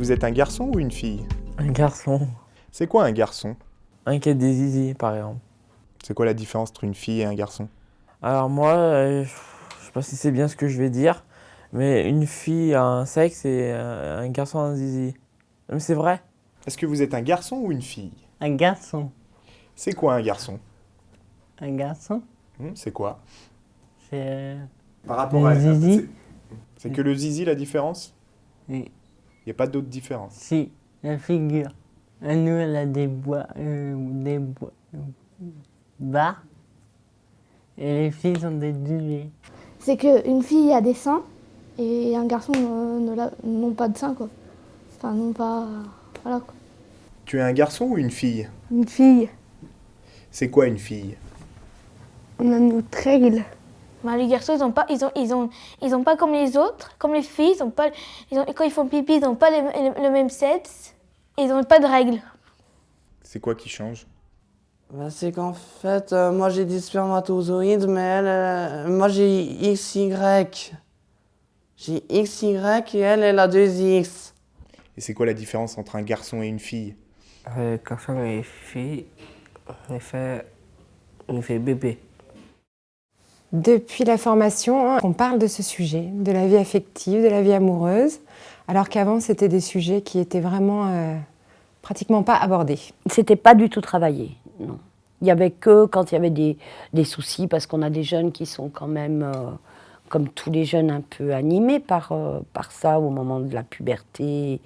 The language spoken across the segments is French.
vous êtes un garçon ou une fille? Un garçon. C'est quoi un garçon? Un qui a des zizi, par exemple. C'est quoi la différence entre une fille et un garçon? Alors moi, je sais pas si c'est bien ce que je vais dire, mais une fille a un sexe et un garçon a un zizi. Mais c'est vrai. Est-ce que vous êtes un garçon ou une fille? Un garçon. C'est quoi un garçon? Un garçon, C'est quoi? c'est... Par rapport Le à... zizi. C'est que le zizi la différence? Oui. Il n'y a pas d'autre différence. Si, la figure. Nous, elle a bas. Et les filles ont des duvets. C'est qu'une fille a des seins et un garçon n'ont pas de seins, quoi. Enfin, non pas... Voilà, quoi. Tu es un garçon ou une fille? Une fille, C'est quoi une fille? on a notre règle. Les garçons, ils ont pas comme les autres, comme les filles, quand ils font pipi, ils n'ont pas le même sexe, et ils n'ont pas de règles. C'est quoi qui change? C'est qu'en fait, moi j'ai des spermatozoïdes, mais moi j'ai XY. J'ai XY et elle a 2X. Et c'est quoi la différence entre un garçon et une fille? Garçon et fille, on fait bébé. Depuis la formation, on parle de ce sujet, de la vie affective, de la vie amoureuse, alors qu'avant, c'était des sujets qui étaient vraiment pratiquement pas abordés. C'était pas du tout travaillé, non. Il y avait que quand il y avait des soucis, parce qu'on a des jeunes qui sont quand même, comme tous les jeunes, un peu animés par ça au moment de la puberté.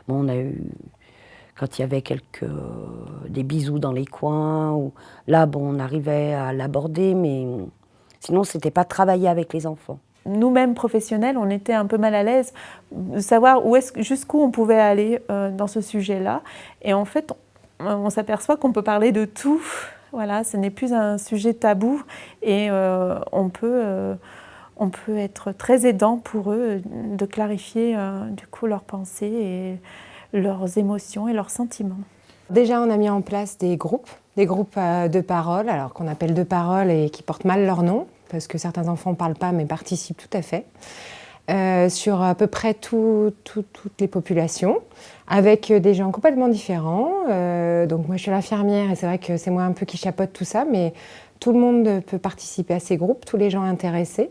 Bon, on a eu, quand il y avait des bisous dans les coins, là, bon, on arrivait à l'aborder, mais sinon, c'était pas travaillé avec les enfants. Nous-mêmes, professionnels, on était un peu mal à l'aise de savoir jusqu'où on pouvait aller dans ce sujet-là. Et en fait, on s'aperçoit qu'on peut parler de tout. Voilà, ce n'est plus un sujet tabou et on peut être très aidant pour eux de clarifier du coup leurs pensées et leurs émotions et leurs sentiments. Déjà, on a mis en place des groupes de parole, alors qu'on appelle de parole et qui portent mal leur nom, parce que certains enfants ne parlent pas mais participent tout à fait, sur à peu près toutes les populations, avec des gens complètement différents. Donc moi, je suis l'infirmière et c'est vrai que c'est moi un peu qui chapeaute tout ça, mais tout le monde peut participer à ces groupes, tous les gens intéressés,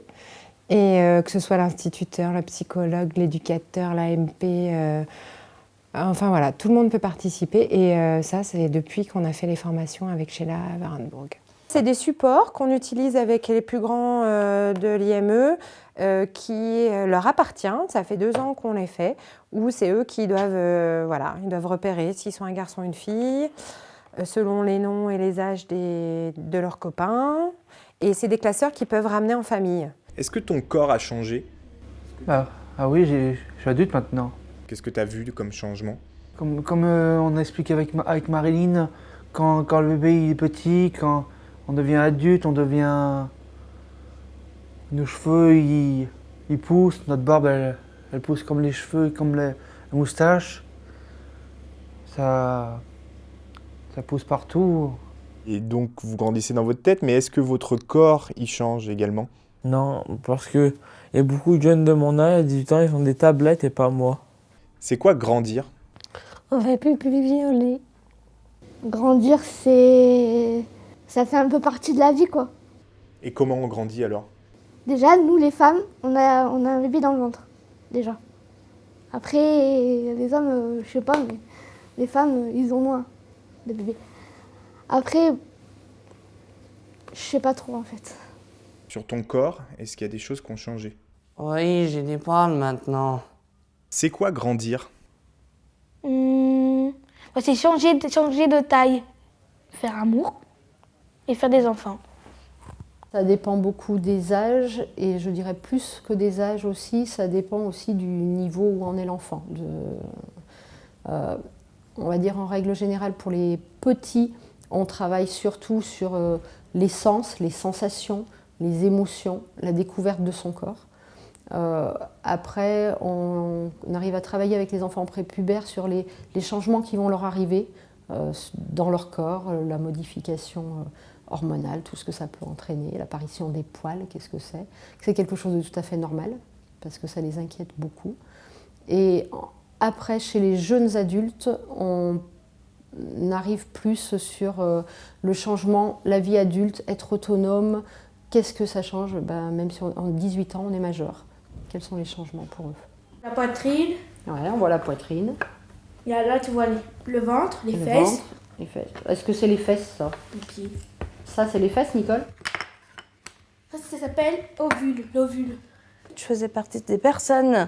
et que ce soit l'instituteur, le psychologue, l'éducateur, l'AMP... Enfin voilà, tout le monde peut participer et ça, c'est depuis qu'on a fait les formations avec Sheila Warenburg. C'est des supports qu'on utilise avec les plus grands de l'IME qui leur appartient. Ça fait 2 ans qu'on les fait, où c'est eux qui doivent, ils doivent repérer s'ils sont un garçon ou une fille, selon les noms et les âges de leurs copains. Et c'est des classeurs qui peuvent ramener en famille. Est-ce que ton corps a changé? Ah oui, je suis adulte maintenant. Qu'est-ce que tu as vu comme changement? Comme on a expliqué avec Marilyn, quand le bébé il est petit, quand on devient adulte, nos cheveux ils poussent, notre barbe elle pousse comme les cheveux, comme la moustache. Ça pousse partout. Et donc vous grandissez dans votre tête, mais est-ce que votre corps y change également? Non, parce qu'il y a beaucoup de jeunes de mon âge, à 18 ans, ils ont des tablettes et pas moi. C'est quoi grandir? On va plus violer. Grandir, ça fait un peu partie de la vie, quoi. Et comment on grandit alors? Déjà, nous, les femmes, on a un bébé dans le ventre, déjà. Après, les hommes, je sais pas, mais les femmes, ils ont moins de bébés. Après, je sais pas trop, en fait. Sur ton corps, est-ce qu'il y a des choses qui ont changé? Oui, j'ai des poils maintenant. C'est quoi grandir? C'est changer de taille, faire amour et faire des enfants. Ça dépend beaucoup des âges et je dirais plus que des âges aussi, ça dépend aussi du niveau où en est l'enfant. On va dire en règle générale pour les petits, on travaille surtout sur les sens, les sensations, les émotions, la découverte de son corps. Après, on arrive à travailler avec les enfants prépubères sur les changements qui vont leur arriver dans leur corps, la modification hormonale, tout ce que ça peut entraîner, l'apparition des poils, qu'est-ce que c'est? C'est quelque chose de tout à fait normal, parce que ça les inquiète beaucoup. Et Après, chez les jeunes adultes, on arrive plus sur le changement, la vie adulte, être autonome. Qu'est-ce que ça change? Même si en 18 ans, on est majeur. Quels sont les changements pour eux? La poitrine. Ouais, on voit la poitrine. Il y a là, tu vois le ventre, les Le fesses. ventre, les fesses. Est-ce que c'est les fesses, ça? Les pieds. Ça, c'est les fesses, Nicole? Ça s'appelle ovule, l'ovule. Je faisais partie des personnes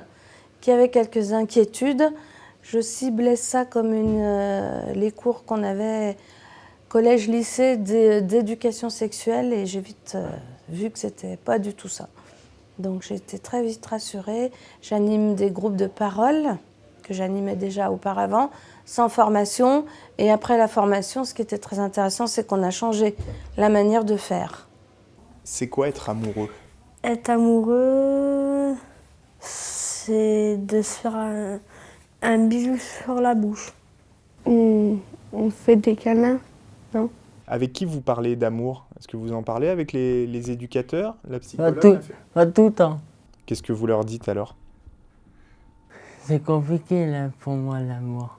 qui avaient quelques inquiétudes. Je ciblais ça comme les cours qu'on avait collège-lycée d'éducation sexuelle et j'ai vite vu que c'était pas du tout ça. Donc j'ai été très vite rassurée. J'anime des groupes de parole que j'animais déjà auparavant, sans formation. Et après la formation, ce qui était très intéressant, c'est qu'on a changé la manière de faire. C'est quoi être amoureux? Être amoureux, c'est de se faire un bisou sur la bouche. On fait des câlins, non? Avec qui vous parlez d'amour? Est-ce que vous en parlez avec les éducateurs, la Pas psychologue? tout le temps. Qu'est-ce que vous leur dites alors? C'est compliqué là, pour moi, l'amour.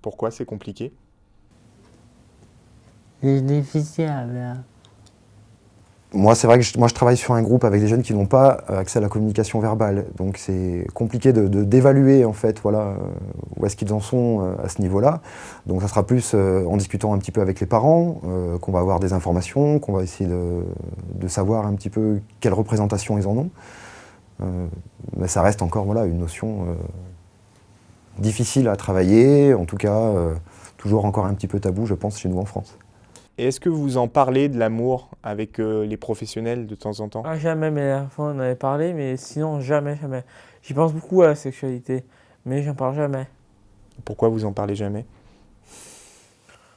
Pourquoi c'est compliqué? C'est difficile à faire. Moi, c'est vrai que je travaille sur un groupe avec des jeunes qui n'ont pas accès à la communication verbale. Donc c'est compliqué d'évaluer en fait, voilà, où est-ce qu'ils en sont à ce niveau-là. Donc ça sera plus en discutant un petit peu avec les parents, qu'on va avoir des informations, qu'on va essayer de savoir un petit peu quelle représentation ils en ont. Mais ça reste encore voilà, une notion difficile à travailler, en tout cas toujours encore un petit peu tabou, je pense, chez nous en France. Et est-ce que vous en parlez de l'amour avec les professionnels de temps en temps? Ah, jamais, mais la fois on en avait parlé, mais sinon jamais. J'y pense beaucoup à la sexualité, mais j'en parle jamais. Pourquoi vous en parlez jamais?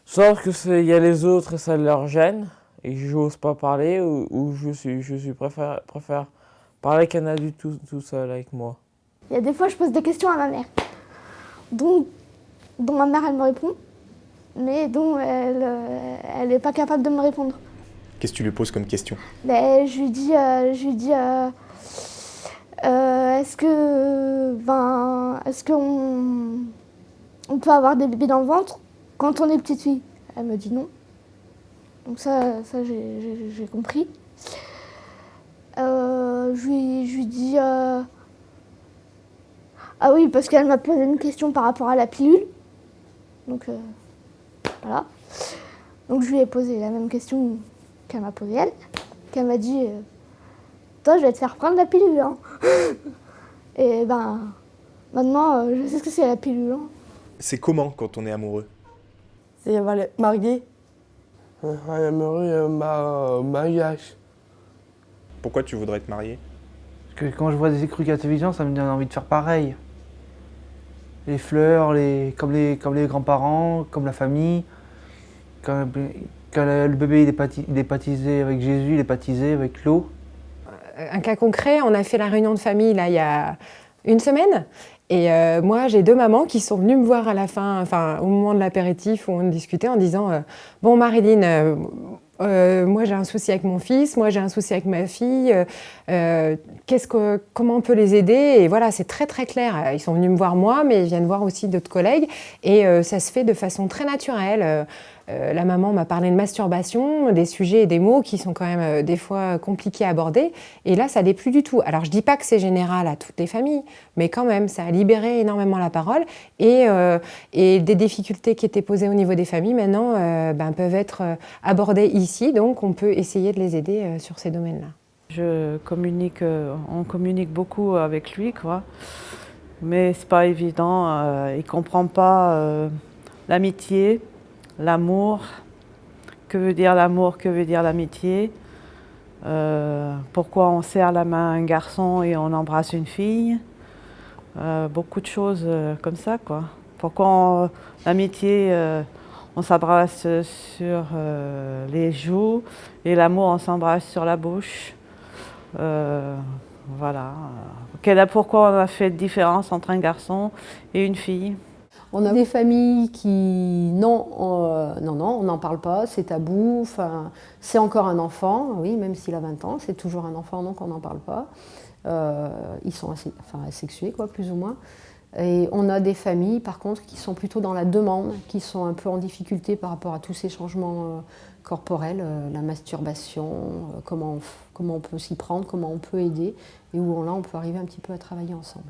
Sauf que il y a les autres et ça leur gêne, et j'ose pas parler, ou préfère parler avec un adulte tout seul avec moi. Il y a des fois, je pose des questions à ma mère, dont ma mère, elle me répond, mais dont elle n'est pas capable de me répondre. Qu'est-ce que tu lui poses comme question? Je lui dis, est-ce qu'on peut avoir des bébés dans le ventre quand on est petite fille? Elle me dit non. Donc ça j'ai compris. Je lui dis, ah oui, parce qu'elle m'a posé une question par rapport à la pilule. Donc voilà. Donc je lui ai posé la même question qu'elle m'a posée elle, qu'elle m'a dit toi je vais te faire prendre la pilule hein. Et maintenant je sais ce que c'est la pilule hein. C'est comment quand on est amoureux? C'est marié. Amoureux, mariage. Pourquoi tu voudrais te marier? Parce que quand je vois des écrus à la télévision, ça me donne envie de faire pareil. Les fleurs, comme les grands-parents, comme la famille. Quand le bébé il est baptisé avec Jésus, il est baptisé avec l'eau. Un cas concret, on a fait la réunion de famille là, il y a une semaine. Et moi, j'ai deux mamans qui sont venues me voir à la fin, enfin, au moment de l'apéritif où on discutait en disant bon, Marilyn, moi j'ai un souci avec mon fils, moi j'ai un souci avec ma fille, comment on peut les aider? Et voilà, c'est très très clair. Ils sont venus me voir moi, mais ils viennent voir aussi d'autres collègues. Et ça se fait de façon très naturelle. La maman m'a parlé de masturbation, des sujets et des mots qui sont quand même des fois compliqués à aborder. Et là, ça l'est plus du tout. Alors, je dis pas que c'est général à toutes les familles, mais quand même, ça a libéré énormément la parole. Et des difficultés qui étaient posées au niveau des familles, maintenant, peuvent être abordées ici. Donc, on peut essayer de les aider sur ces domaines-là. On communique beaucoup avec lui, quoi. Mais c'est pas évident. Il comprend pas l'amitié. L'amour, que veut dire l'amour, que veut dire l'amitié, pourquoi on serre la main à un garçon et on embrasse une fille, beaucoup de choses comme ça, quoi. Pourquoi l'amitié, on s'embrasse sur les joues et l'amour, on s'embrasse sur la bouche. Voilà. Pourquoi on a fait de différence entre un garçon et une fille? On a des familles qui, non, on n'en parle pas, c'est tabou, c'est encore un enfant, oui, même s'il a 20 ans, c'est toujours un enfant, donc on n'en parle pas. Ils sont asexués, quoi, plus ou moins. Et on a des familles, par contre, qui sont plutôt dans la demande, qui sont un peu en difficulté par rapport à tous ces changements corporels, la masturbation, comment on peut s'y prendre, comment on peut aider, et où là, on peut arriver un petit peu à travailler ensemble.